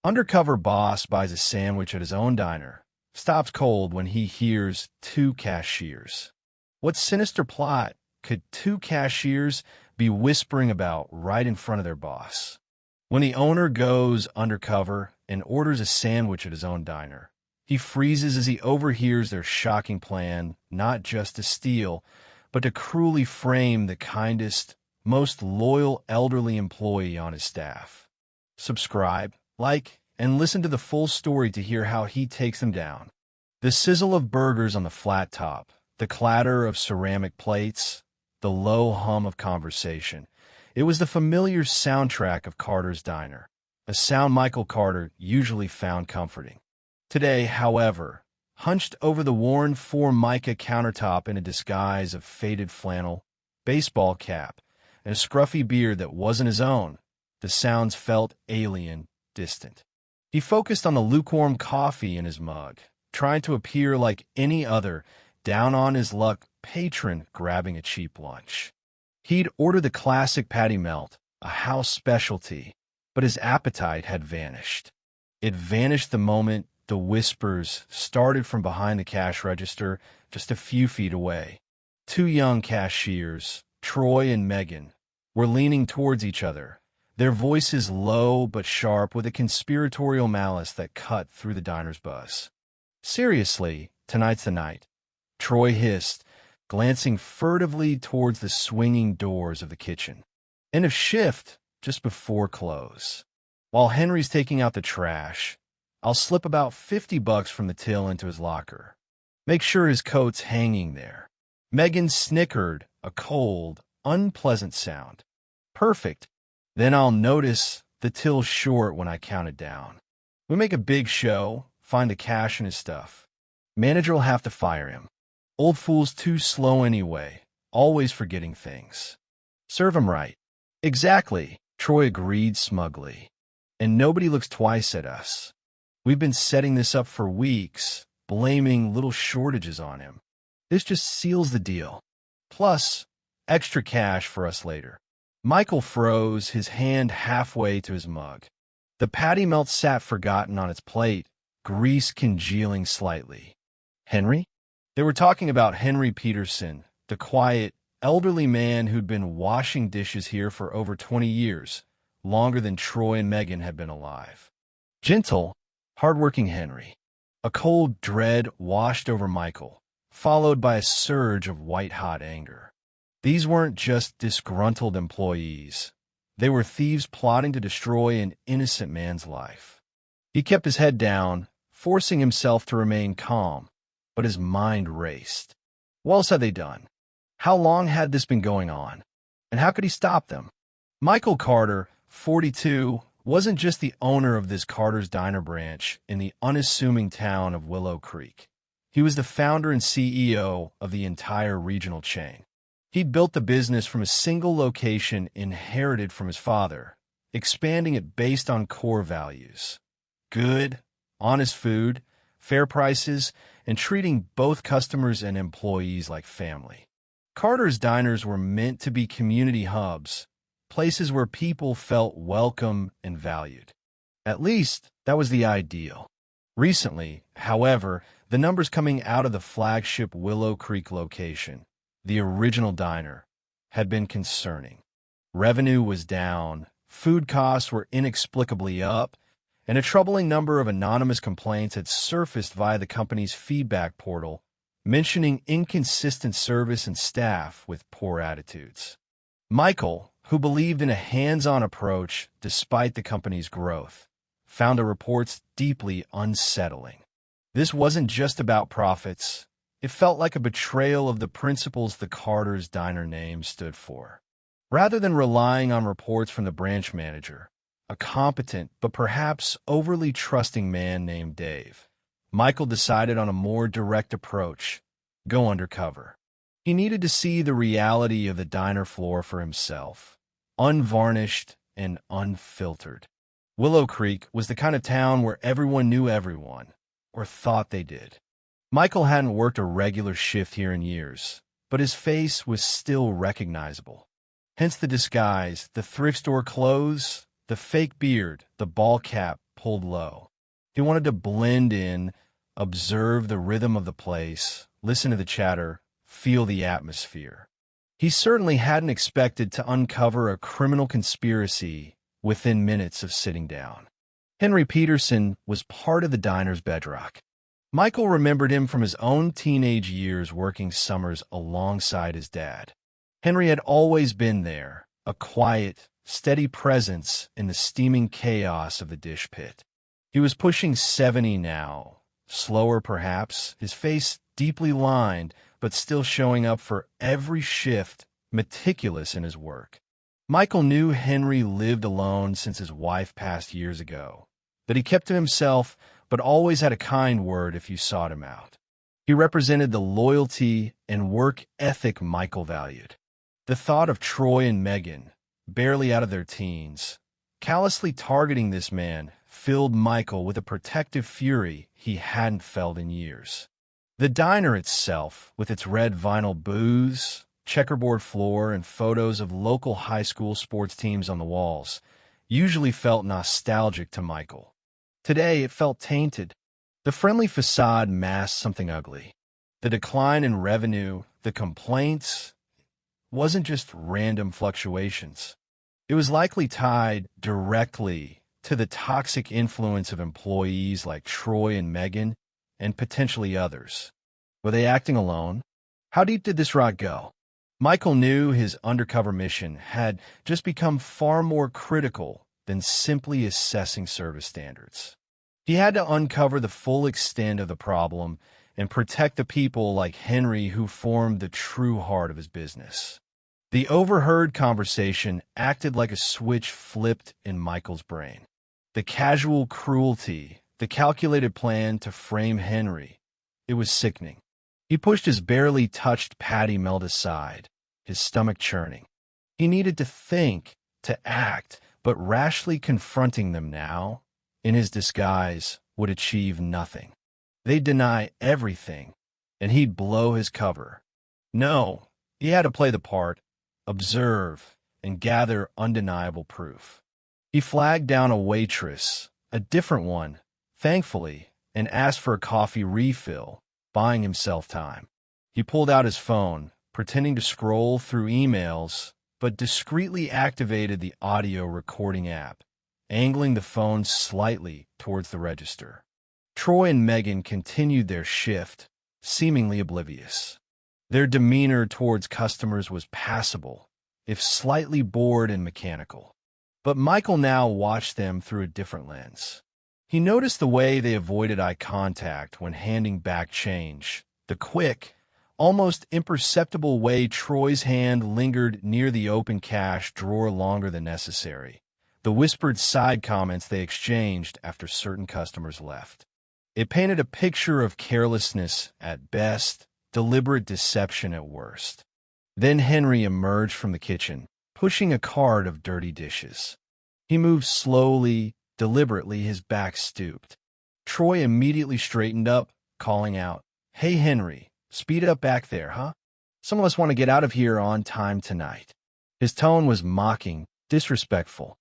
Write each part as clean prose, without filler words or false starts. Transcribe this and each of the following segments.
Undercover boss buys a sandwich at his own diner, stops cold when he hears two cashiers. What sinister plot could two cashiers be whispering about right in front of their boss? When the owner goes undercover and orders a sandwich at his own diner, he freezes as he overhears their shocking plan not just to steal, but to cruelly frame the kindest, most loyal elderly employee on his staff. Subscribe, like, and listen to the full story to hear how he takes them down. The sizzle of burgers on the flat top, the clatter of ceramic plates, the low hum of conversation. It was the familiar soundtrack of Carter's Diner, a sound Michael Carter usually found comforting. Today, however, hunched over the worn Formica countertop in a disguise of faded flannel, baseball cap, and a scruffy beard that wasn't his own, the sounds felt alien, distant. He focused on the lukewarm coffee in his mug, trying to appear like any other down-on-his-luck patron grabbing a cheap lunch. He'd ordered the classic patty melt, a house specialty, but his appetite had vanished. It vanished the moment the whispers started from behind the cash register just a few feet away. Two young cashiers, Troy and Megan, were leaning towards each other, their voices low but sharp with a conspiratorial malice that cut through the diner's buzz. "Seriously, tonight's the night," Troy hissed, glancing furtively towards the swinging doors of the kitchen. "End of shift, just before close. While Henry's taking out the trash, I'll slip about $50 from the till into his locker. Make sure his coat's hanging there." Megan snickered, a cold, unpleasant sound. "Perfect. Then I'll notice the till short when I count it down. We make a big show, find the cash in his stuff. Manager'll have to fire him. Old fool's too slow anyway, always forgetting things. Serve him right." "Exactly," Troy agreed smugly. "And nobody looks twice at us. We've been setting this up for weeks, blaming little shortages on him. This just seals the deal. Plus, extra cash for us later." Michael froze, his hand halfway to his mug. The patty melt sat forgotten on its plate, grease congealing slightly. Henry? They were talking about Henry Peterson, the quiet, elderly man who'd been washing dishes here for over 20 years, longer than Troy and Megan had been alive. Gentle, hardworking Henry. A cold dread washed over Michael, followed by a surge of white-hot anger. These weren't just disgruntled employees. They were thieves plotting to destroy an innocent man's life. He kept his head down, forcing himself to remain calm, but his mind raced. What else had they done? How long had this been going on? And how could he stop them? Michael Carter, 42, wasn't just the owner of this Carter's Diner branch in the unassuming town of Willow Creek. He was the founder and CEO of the entire regional chain. He'd built the business from a single location inherited from his father, expanding it based on core values: good, honest food, fair prices, and treating both customers and employees like family. Carter's Diners were meant to be community hubs, places where people felt welcome and valued. At least, that was the ideal. Recently, however, the numbers coming out of the flagship Willow Creek location, the original diner, had been concerning. Revenue was down, food costs were inexplicably up, and a troubling number of anonymous complaints had surfaced via the company's feedback portal, mentioning inconsistent service and staff with poor attitudes. Michael, who believed in a hands-on approach despite the company's growth, found the reports deeply unsettling. This wasn't just about profits. It felt like a betrayal of the principles the Carter's Diner name stood for. Rather than relying on reports from the branch manager, a competent but perhaps overly trusting man named Dave, Michael decided on a more direct approach: go undercover. He needed to see the reality of the diner floor for himself, unvarnished and unfiltered. Willow Creek was the kind of town where everyone knew everyone, or thought they did. Michael hadn't worked a regular shift here in years, but his face was still recognizable. Hence the disguise, the thrift store clothes, the fake beard, the ball cap pulled low. He wanted to blend in, observe the rhythm of the place, listen to the chatter, feel the atmosphere. He certainly hadn't expected to uncover a criminal conspiracy within minutes of sitting down. Henry Peterson was part of the diner's bedrock. Michael remembered him from his own teenage years working summers alongside his dad. Henry had always been there, a quiet, steady presence in the steaming chaos of the dish pit. He was pushing 70 now, slower perhaps, his face deeply lined, but still showing up for every shift, meticulous in his work. Michael knew Henry lived alone since his wife passed years ago, that he kept to himself, but always had a kind word if you sought him out. He represented the loyalty and work ethic Michael valued. The thought of Troy and Megan, barely out of their teens, callously targeting this man filled Michael with a protective fury he hadn't felt in years. The diner itself, with its red vinyl booths, checkerboard floor, and photos of local high school sports teams on the walls, usually felt nostalgic to Michael. Today, it felt tainted. The friendly facade masked something ugly. The decline in revenue, the complaints, wasn't just random fluctuations. It was likely tied directly to the toxic influence of employees like Troy and Megan, and potentially others. Were they acting alone? How deep did this rot go? Michael knew his undercover mission had just become far more critical than simply assessing service standards. He had to uncover the full extent of the problem and protect the people like Henry who formed the true heart of his business. The overheard conversation acted like a switch flipped in Michael's brain. The casual cruelty, the calculated plan to frame Henry, it was sickening. He pushed his barely touched patty melt aside, his stomach churning. He needed to think, to act, but rashly confronting them now, in his disguise, would achieve nothing. They'd deny everything, and he'd blow his cover. No, he had to play the part, observe, and gather undeniable proof. He flagged down a waitress, a different one, thankfully, and asked for a coffee refill, buying himself time. He pulled out his phone, pretending to scroll through emails, but discreetly activated the audio recording app, angling the phone slightly towards the register. Troy and Megan continued their shift, seemingly oblivious. Their demeanor towards customers was passable, if slightly bored and mechanical. But Michael now watched them through a different lens. He noticed the way they avoided eye contact when handing back change, the quick, almost imperceptible way Troy's hand lingered near the open cash drawer longer than necessary, the whispered side comments they exchanged after certain customers left. It painted a picture of carelessness at best, deliberate deception at worst. Then Henry emerged from the kitchen, pushing a cart of dirty dishes. He moved slowly, deliberately, his back stooped. Troy immediately straightened up, calling out, "Hey, Henry, speed up back there, huh? Some of us want to get out of here on time tonight." His tone was mocking, disrespectful.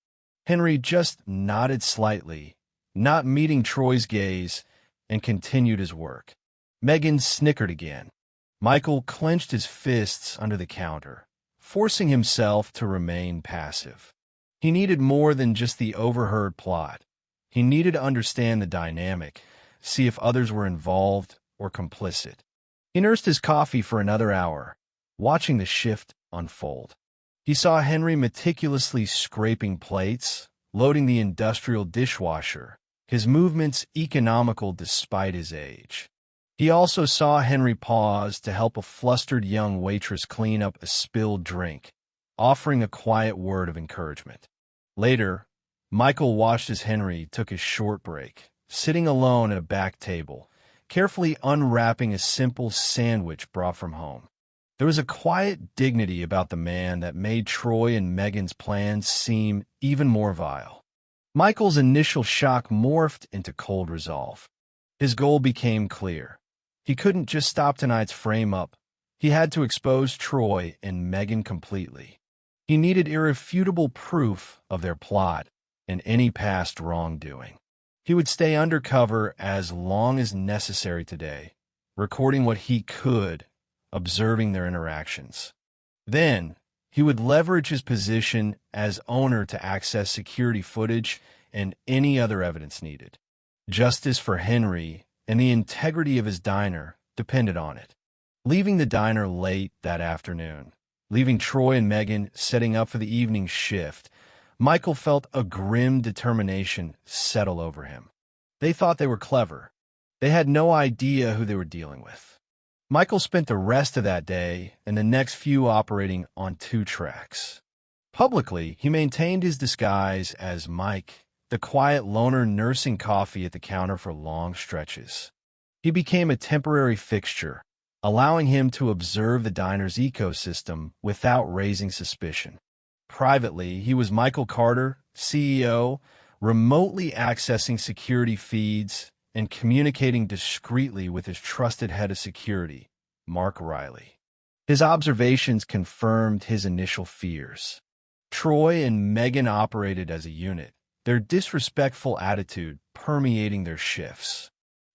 Henry just nodded slightly, not meeting Troy's gaze, and continued his work. Megan snickered again. Michael clenched his fists under the counter, forcing himself to remain passive. He needed more than just the overheard plot. He needed to understand the dynamic, see if others were involved or complicit. He nursed his coffee for another hour, watching the shift unfold. He saw Henry meticulously scraping plates, loading the industrial dishwasher, his movements economical despite his age. He also saw Henry pause to help a flustered young waitress clean up a spilled drink, offering a quiet word of encouragement. Later, Michael watched as Henry took his short break, sitting alone at a back table, carefully unwrapping a simple sandwich brought from home. There was a quiet dignity about the man that made Troy and Megan's plans seem even more vile. Michael's initial shock morphed into cold resolve. His goal became clear. He couldn't just stop tonight's frame-up. He had to expose Troy and Megan completely. He needed irrefutable proof of their plot and any past wrongdoing. He would stay undercover as long as necessary today, recording what he could, observing their interactions. Then, he would leverage his position as owner to access security footage and any other evidence needed. Justice for Henry and the integrity of his diner depended on it. Leaving the diner late that afternoon, leaving Troy and Megan setting up for the evening shift, Michael felt a grim determination settle over him. They thought they were clever. They had no idea who they were dealing with. Michael spent the rest of that day and the next few operating on two tracks. Publicly, he maintained his disguise as Mike, the quiet loner nursing coffee at the counter for long stretches. He became a temporary fixture, allowing him to observe the diner's ecosystem without raising suspicion. Privately, he was Michael Carter, CEO, remotely accessing security feeds and communicating discreetly with his trusted head of security, Mark Riley. His observations confirmed his initial fears. Troy and Megan operated as a unit, their disrespectful attitude permeating their shifts.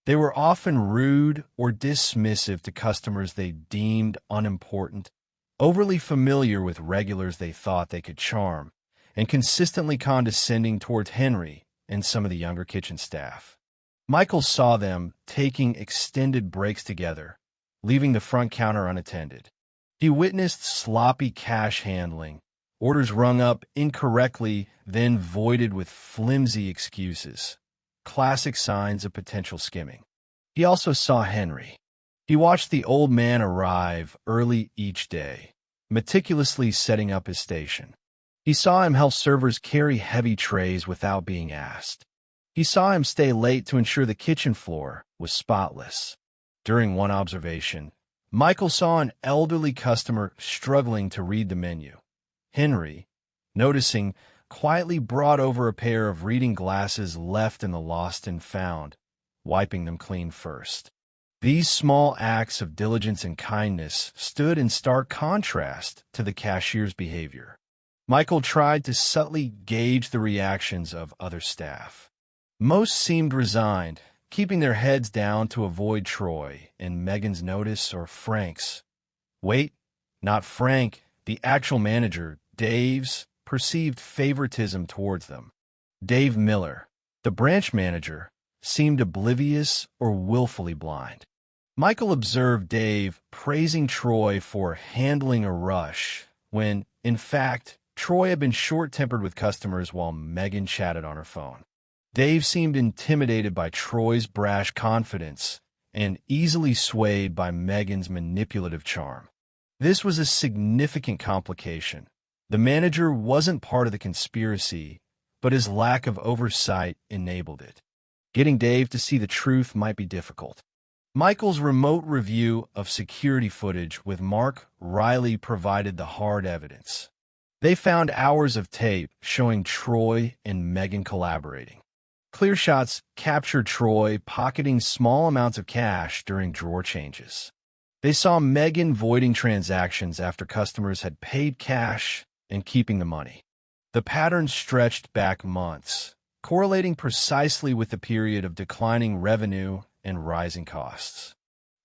They were often rude or dismissive to customers they deemed unimportant, overly familiar with regulars they thought they could charm, and consistently condescending towards Henry and some of the younger kitchen staff. Michael saw them taking extended breaks together, leaving the front counter unattended. He witnessed sloppy cash handling, orders rung up incorrectly, then voided with flimsy excuses, classic signs of potential skimming. He also saw Henry. He watched the old man arrive early each day, meticulously setting up his station. He saw him help servers carry heavy trays without being asked. He saw him stay late to ensure the kitchen floor was spotless. During one observation, Michael saw an elderly customer struggling to read the menu. Henry, noticing, quietly brought over a pair of reading glasses left in the lost and found, wiping them clean first. These small acts of diligence and kindness stood in stark contrast to the cashier's behavior. Michael tried to subtly gauge the reactions of other staff. Most seemed resigned, keeping their heads down to avoid Troy and Megan's notice or Frank's. Wait, not Frank, the actual manager, Dave's, perceived favoritism towards them. Dave Miller, the branch manager, seemed oblivious or willfully blind. Michael observed Dave praising Troy for handling a rush when, in fact, Troy had been short-tempered with customers while Megan chatted on her phone. Dave seemed intimidated by Troy's brash confidence and easily swayed by Megan's manipulative charm. This was a significant complication. The manager wasn't part of the conspiracy, but his lack of oversight enabled it. Getting Dave to see the truth might be difficult. Michael's remote review of security footage with Mark Riley provided the hard evidence. They found hours of tape showing Troy and Megan collaborating. Clear shots captured Troy pocketing small amounts of cash during drawer changes. They saw Megan voiding transactions after customers had paid cash and keeping the money. The pattern stretched back months, correlating precisely with the period of declining revenue and rising costs.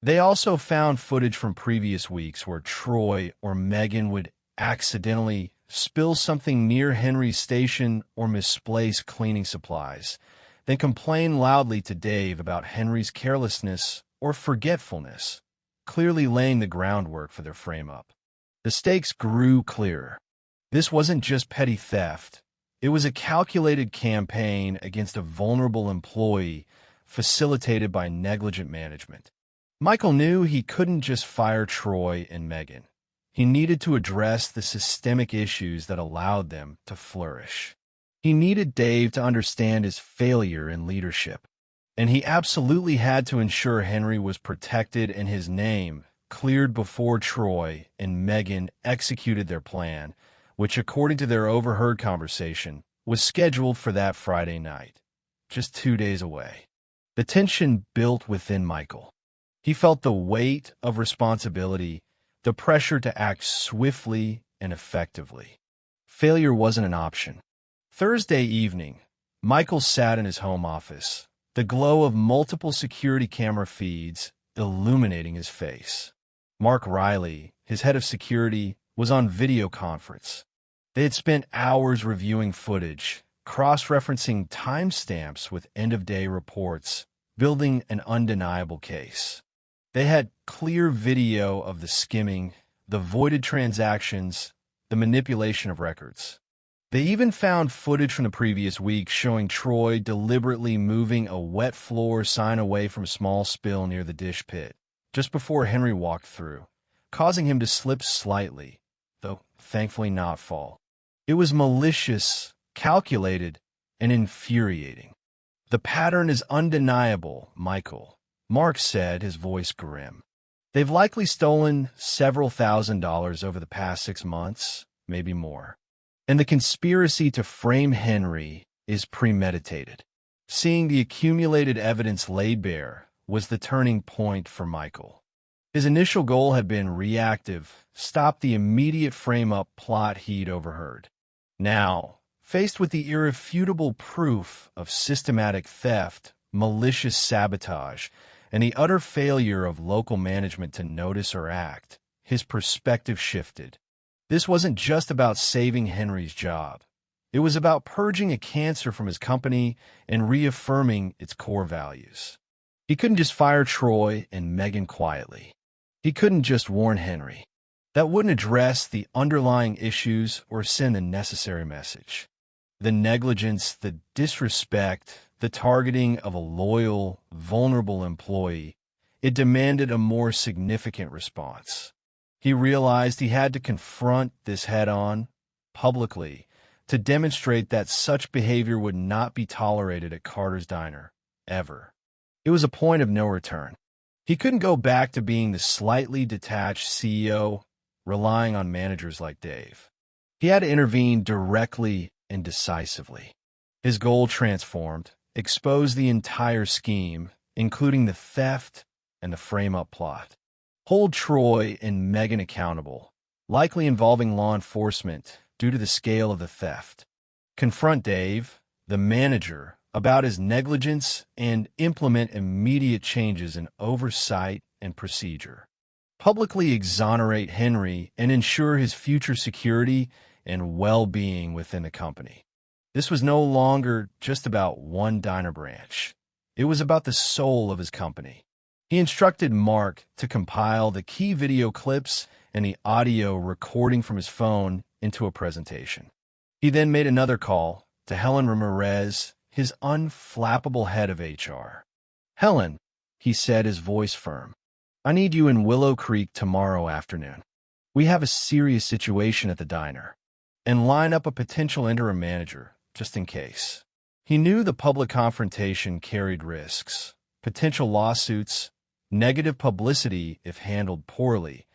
They also found footage from previous weeks where Troy or Megan would accidentally spill something near Henry's station or misplace cleaning supplies, then complain loudly to Dave about Henry's carelessness or forgetfulness, clearly laying the groundwork for their frame-up. The stakes grew clearer. This wasn't just petty theft. It was a calculated campaign against a vulnerable employee facilitated by negligent management. Michael knew he couldn't just fire Troy and Megan. He needed to address the systemic issues that allowed them to flourish. He needed Dave to understand his failure in leadership, and he absolutely had to ensure Henry was protected and his name cleared before Troy and Megan executed their plan, which, according to their overheard conversation, was scheduled for that Friday night, just 2 days away. The tension built within Michael. He felt the weight of responsibility, the pressure to act swiftly and effectively. Failure wasn't an option. Thursday evening, Michael sat in his home office, the glow of multiple security camera feeds illuminating his face. Mark Riley, his head of security, was on video conference. They had spent hours reviewing footage, cross-referencing timestamps with end-of-day reports, building an undeniable case. They had clear video of the skimming, the voided transactions, the manipulation of records. They even found footage from the previous week showing Troy deliberately moving a wet floor sign away from a small spill near the dish pit, just before Henry walked through, causing him to slip slightly, though thankfully not fall. It was malicious, calculated, and infuriating. "The pattern is undeniable, Michael," Mark said, his voice grim. "They've likely stolen several $1,000s over the past 6 months, maybe more. And the conspiracy to frame Henry is premeditated." Seeing the accumulated evidence laid bare was the turning point for Michael. His initial goal had been reactive, stop the immediate frame-up plot he'd overheard. Now, faced with the irrefutable proof of systematic theft, malicious sabotage, and the utter failure of local management to notice or act, his perspective shifted. This wasn't just about saving Henry's job. It was about purging a cancer from his company and reaffirming its core values. He couldn't just fire Troy and Megan quietly. He couldn't just warn Henry. That wouldn't address the underlying issues or send the necessary message. The negligence, the disrespect, the targeting of a loyal, vulnerable employee, it demanded a more significant response. He realized he had to confront this head-on, publicly, to demonstrate that such behavior would not be tolerated at Carter's Diner, ever. It was a point of no return. He couldn't go back to being the slightly detached CEO, relying on managers like Dave. He had to intervene directly and decisively. His goal transformed, exposed the entire scheme, including the theft and the frame-up plot. Hold Troy and Megan accountable, likely involving law enforcement due to the scale of the theft. Confront Dave, the manager, about his negligence and implement immediate changes in oversight and procedure. Publicly exonerate Henry and ensure his future security and well-being within the company. This was no longer just about one diner branch. It was about the soul of his company. He instructed Mark to compile the key video clips and the audio recording from his phone into a presentation. He then made another call to Helen Ramirez, his unflappable head of HR. "Helen," he said, his voice firm, "I need you in Willow Creek tomorrow afternoon. We have a serious situation at the diner. And line up a potential interim manager, just in case." He knew the public confrontation carried risks, potential lawsuits, negative publicity if handled poorly,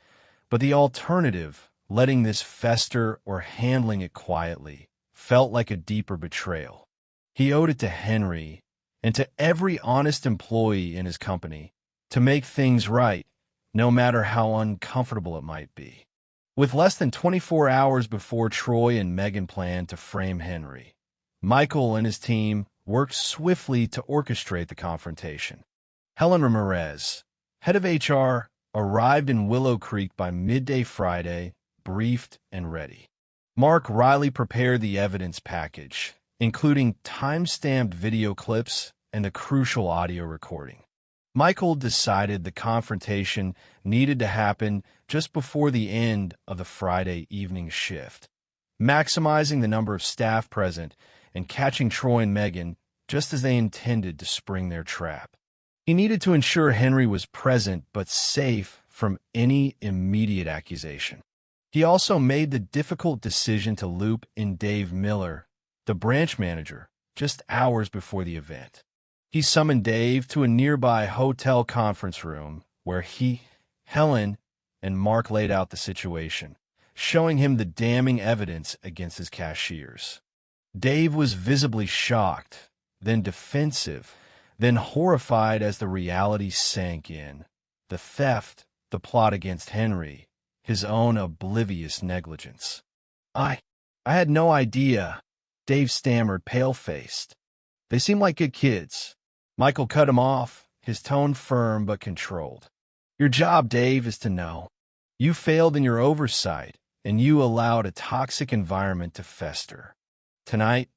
but the alternative, letting this fester or handling it quietly, felt like a deeper betrayal. He owed it to Henry and to every honest employee in his company to make things right, no matter how uncomfortable it might be. With less than 24 hours before Troy and Megan planned to frame Henry, Michael and his team worked swiftly to orchestrate the confrontation. Helen Ramirez, head of HR, arrived in Willow Creek by midday Friday, briefed and ready. Mark Riley prepared the evidence package, including time-stamped video clips and the crucial audio recording. Michael decided the confrontation needed to happen just before the end of the Friday evening shift, maximizing the number of staff present and catching Troy and Megan just as they intended to spring their trap. He needed to ensure Henry was present but safe from any immediate accusation. He also made the difficult decision to loop in Dave Miller, the branch manager, just hours before the event. He summoned Dave to a nearby hotel conference room where he, Helen, and Mark laid out the situation, showing him the damning evidence against his cashiers. Dave was visibly shocked, then defensive, then horrified as the reality sank in. The theft, the plot against Henry, his own oblivious negligence. I had no idea," Dave stammered, pale-faced. They seem like good kids. Michael cut him off, his tone firm but controlled. Your job, Dave, is to know. You failed in your oversight, and you allowed a toxic environment to fester. Tonight,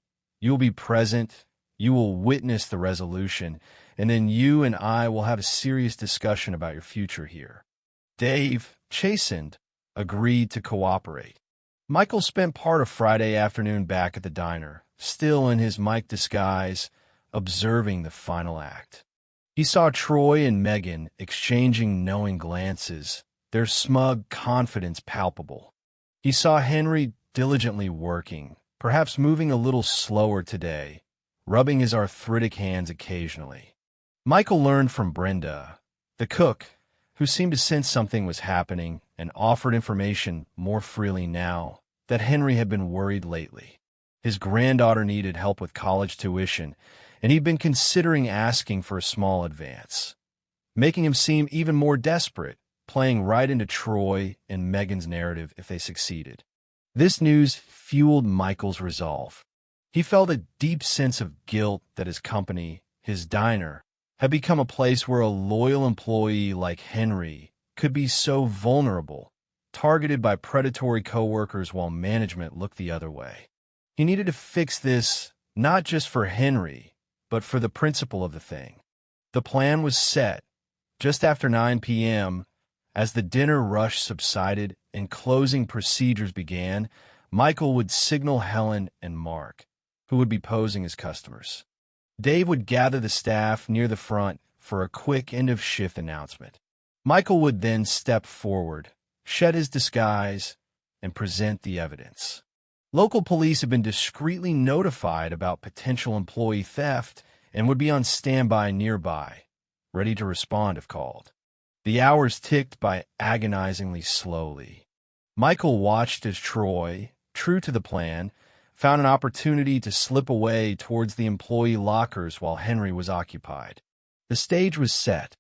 you will be present, you will witness the resolution, and then you and I will have a serious discussion about your future here. Dave, chastened, agreed to cooperate. Michael spent part of Friday afternoon back at the diner, still in his Mike disguise, observing the final act. He saw Troy and Megan exchanging knowing glances, their smug confidence palpable. He saw Henry diligently working, perhaps moving a little slower today, rubbing his arthritic hands occasionally. Michael learned from Brenda, the cook, who seemed to sense something was happening and offered information more freely now, that Henry had been worried lately. His granddaughter needed help with college tuition, and he'd been considering asking for a small advance, making him seem even more desperate, playing right into Troy and Megan's narrative if they succeeded. This news fueled Michael's resolve. He felt a deep sense of guilt that his company, his diner, had become a place where a loyal employee like Henry could be so vulnerable, targeted by predatory coworkers while management looked the other way. He needed to fix this not just for Henry, but for the principle of the thing. The plan was set. Just after 9 p.m., as the dinner rush subsided and closing procedures began, Michael would signal Helen and Mark, who would be posing as customers. Dave would gather the staff near the front for a quick end-of-shift announcement. Michael would then step forward, shed his disguise, and present the evidence. Local police had been discreetly notified about potential employee theft and would be on standby nearby, ready to respond if called. The hours ticked by agonizingly slowly. Michael watched as Troy, true to the plan, found an opportunity to slip away towards the employee lockers while Henry was occupied. The stage was set.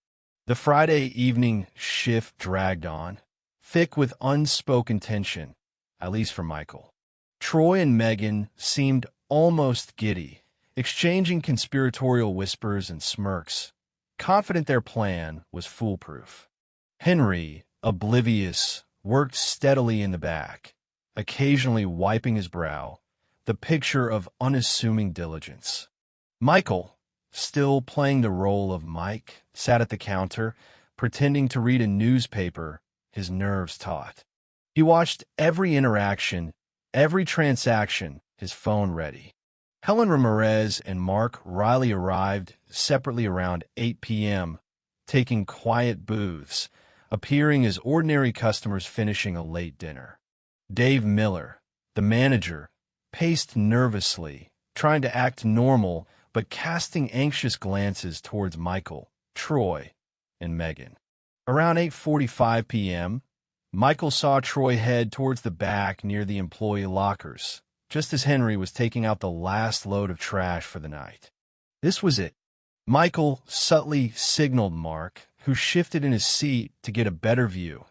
The Friday evening shift dragged on, thick with unspoken tension, at least for Michael. Troy and Megan seemed almost giddy, exchanging conspiratorial whispers and smirks, confident their plan was foolproof. Henry, oblivious, worked steadily in the back, occasionally wiping his brow, the picture of unassuming diligence. Michael, still playing the role of Mike, sat at the counter, pretending to read a newspaper, his nerves taut. He watched every interaction, every transaction, his phone ready. Helen Ramirez and Mark Riley arrived separately around 8 p.m., taking quiet booths, appearing as ordinary customers finishing a late dinner. Dave Miller, the manager, paced nervously, trying to act normal but casting anxious glances towards Michael, Troy, and Megan. Around 8:45 p.m., Michael saw Troy head towards the back near the employee lockers, just as Henry was taking out the last load of trash for the night. This was it. Michael subtly signaled Mark, who shifted in his seat to get a better view,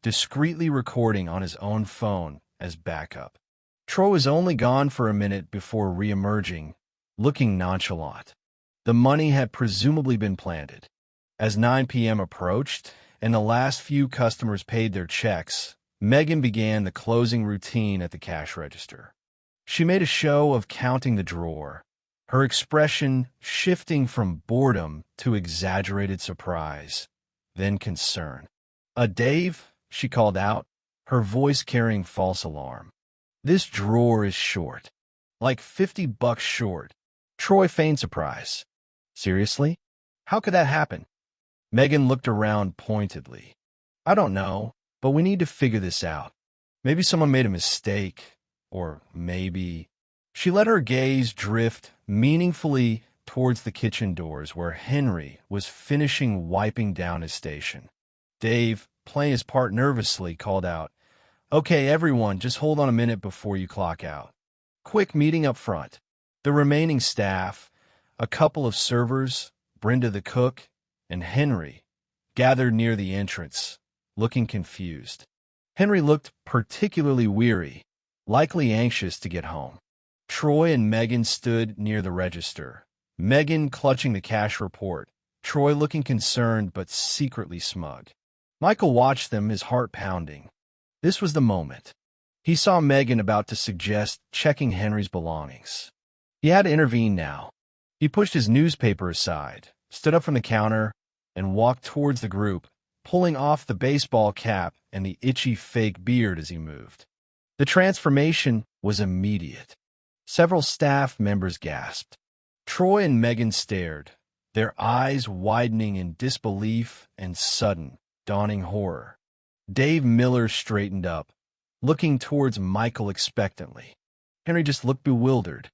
discreetly recording on his own phone as backup. Troy was only gone for a minute before re-emerging, looking nonchalant. The money had presumably been planted. As 9 p.m. approached and the last few customers paid their checks, Megan began the closing routine at the cash register. She made a show of counting the drawer, her expression shifting from boredom to exaggerated surprise, then concern. Dave," she called out, her voice carrying false alarm. "This drawer is short. Like $50 short." Troy feigned surprise. "Seriously? How could that happen?" Megan looked around pointedly. "I don't know, but we need to figure this out. Maybe someone made a mistake, or maybe—" She let her gaze drift meaningfully towards the kitchen doors where Henry was finishing wiping down his station. Dave, playing his part nervously, called out, "Okay, everyone, just hold on a minute before you clock out. Quick meeting up front." The remaining staff, a couple of servers, Brenda the cook, and Henry, gathered near the entrance, looking confused. Henry looked particularly weary, likely anxious to get home. Troy and Megan stood near the register, Megan clutching the cash report, Troy looking concerned but secretly smug. Michael watched them, his heart pounding. This was the moment. He saw Megan about to suggest checking Henry's belongings. He had to intervene now. He pushed his newspaper aside, stood up from the counter, and walked towards the group, pulling off the baseball cap and the itchy fake beard as he moved. The transformation was immediate. Several staff members gasped. Troy and Megan stared, their eyes widening in disbelief and sudden, dawning horror. Dave Miller straightened up, looking towards Michael expectantly. Henry just looked bewildered.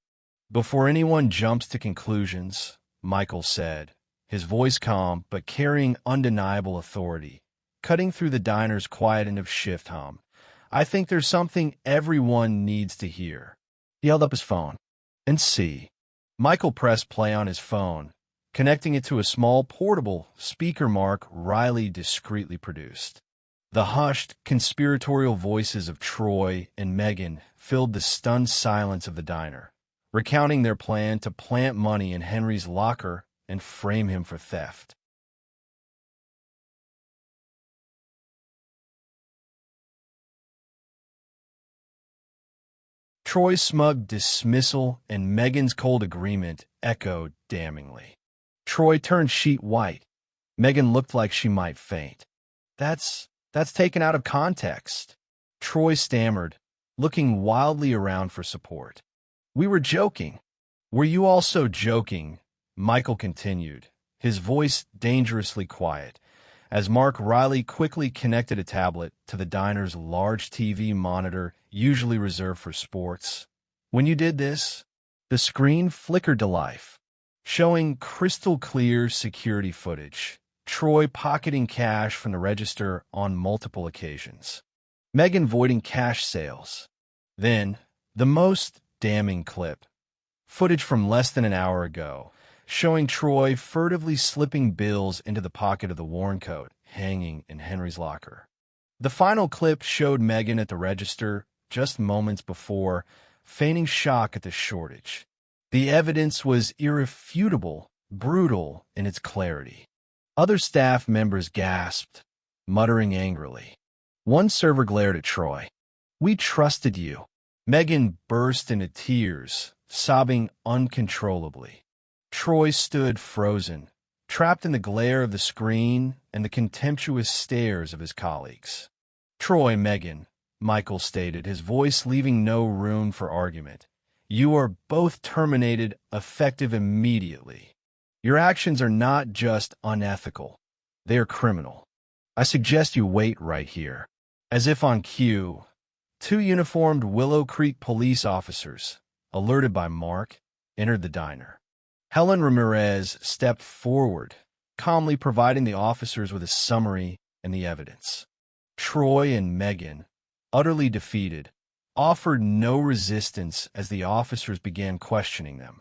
Before anyone jumps to conclusions, Michael said, his voice calm but carrying undeniable authority, cutting through the diner's quiet end of shift hum. I think there's something everyone needs to hear. He held up his phone. And see. Michael pressed play on his phone, connecting it to a small portable speaker Mark Riley discreetly produced. The hushed, conspiratorial voices of Troy and Megan filled the stunned silence of the diner, recounting their plan to plant money in Henry's locker and frame him for theft. Troy's smug dismissal and Megan's cold agreement echoed damningly. Troy turned sheet white. Megan looked like she might faint. That's taken out of context. Troy stammered, looking wildly around for support. We were joking. Were you also joking? Michael continued, his voice dangerously quiet, as Mark Riley quickly connected a tablet to the diner's large TV monitor usually reserved for sports. When you did this, the screen flickered to life, showing crystal clear security footage, Troy pocketing cash from the register on multiple occasions, Megan voiding cash sales. Then, the most damning clip, footage from less than an hour ago, showing Troy furtively slipping bills into the pocket of the worn coat hanging in Henry's locker. The final clip showed Megan at the register just moments before, feigning shock at the shortage. The evidence was irrefutable, brutal in its clarity. Other staff members gasped, muttering angrily. One server glared at Troy. We trusted you. Megan burst into tears, sobbing uncontrollably. Troy stood frozen, trapped in the glare of the screen and the contemptuous stares of his colleagues. Troy, Megan, Michael stated, his voice leaving no room for argument. You are both terminated, effective immediately. Your actions are not just unethical. They are criminal. I suggest you wait right here. As if on cue, two uniformed Willow Creek police officers, alerted by Mark, entered the diner. Helen Ramirez stepped forward, calmly providing the officers with a summary and the evidence. Troy and Megan, utterly defeated, offered no resistance as the officers began questioning them.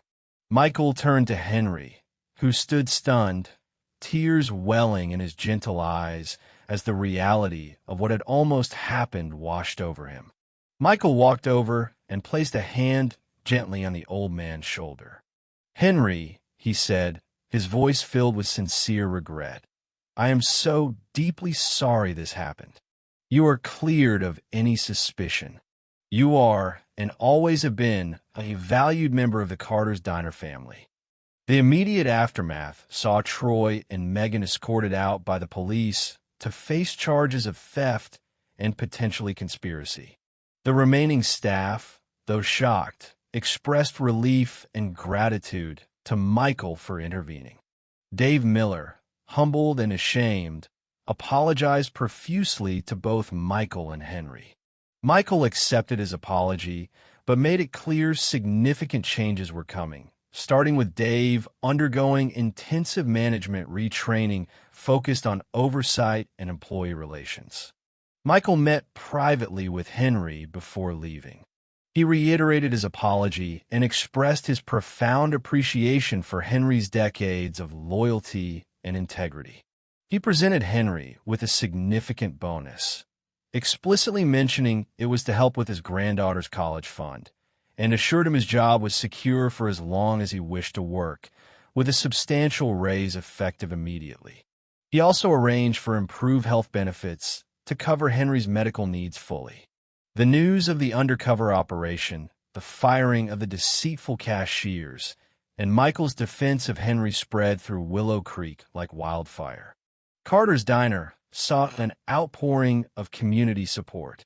Michael turned to Henry, who stood stunned, tears welling in his gentle eyes as the reality of what had almost happened washed over him. Michael walked over and placed a hand gently on the old man's shoulder. Henry, he said, his voice filled with sincere regret, I am so deeply sorry this happened. You are cleared of any suspicion. You are, and always have been, a valued member of the Carter's Diner family. The immediate aftermath saw Troy and Megan escorted out by the police to face charges of theft and potentially conspiracy. The remaining staff, though shocked, expressed relief and gratitude to Michael for intervening. Dave Miller, humbled and ashamed, apologized profusely to both Michael and Henry. Michael accepted his apology, but made it clear significant changes were coming, starting with Dave undergoing intensive management retraining focused on oversight and employee relations. Michael met privately with Henry before leaving. He reiterated his apology and expressed his profound appreciation for Henry's decades of loyalty and integrity. He presented Henry with a significant bonus, explicitly mentioning it was to help with his granddaughter's college fund, and assured him his job was secure for as long as he wished to work, with a substantial raise effective immediately. He also arranged for improved health benefits to cover Henry's medical needs fully. The news of the undercover operation, the firing of the deceitful cashiers, and Michael's defense of Henry spread through Willow Creek like wildfire. Carter's Diner saw an outpouring of community support.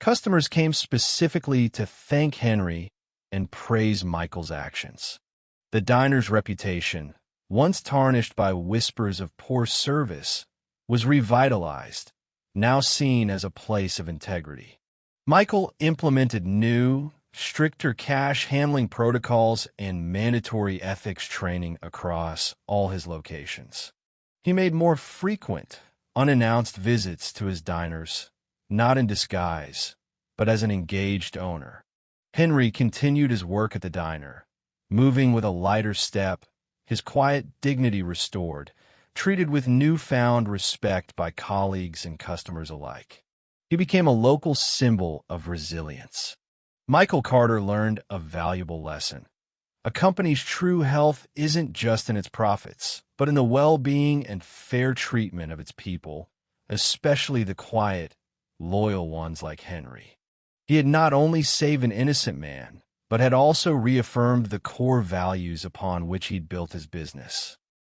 Customers came specifically to thank Henry and praise Michael's actions. The diner's reputation, once tarnished by whispers of poor service, was revitalized, now seen as a place of integrity. Michael implemented new, stricter cash handling protocols and mandatory ethics training across all his locations. He made more frequent, unannounced visits to his diners, not in disguise, but as an engaged owner. Henry continued his work at the diner, moving with a lighter step, his quiet dignity restored, treated with newfound respect by colleagues and customers alike. He became a local symbol of resilience. Michael Carter learned a valuable lesson. A company's true health isn't just in its profits, but in the well-being and fair treatment of its people, especially the quiet, loyal ones like Henry. He had not only saved an innocent man, but had also reaffirmed the core values upon which he'd built his business.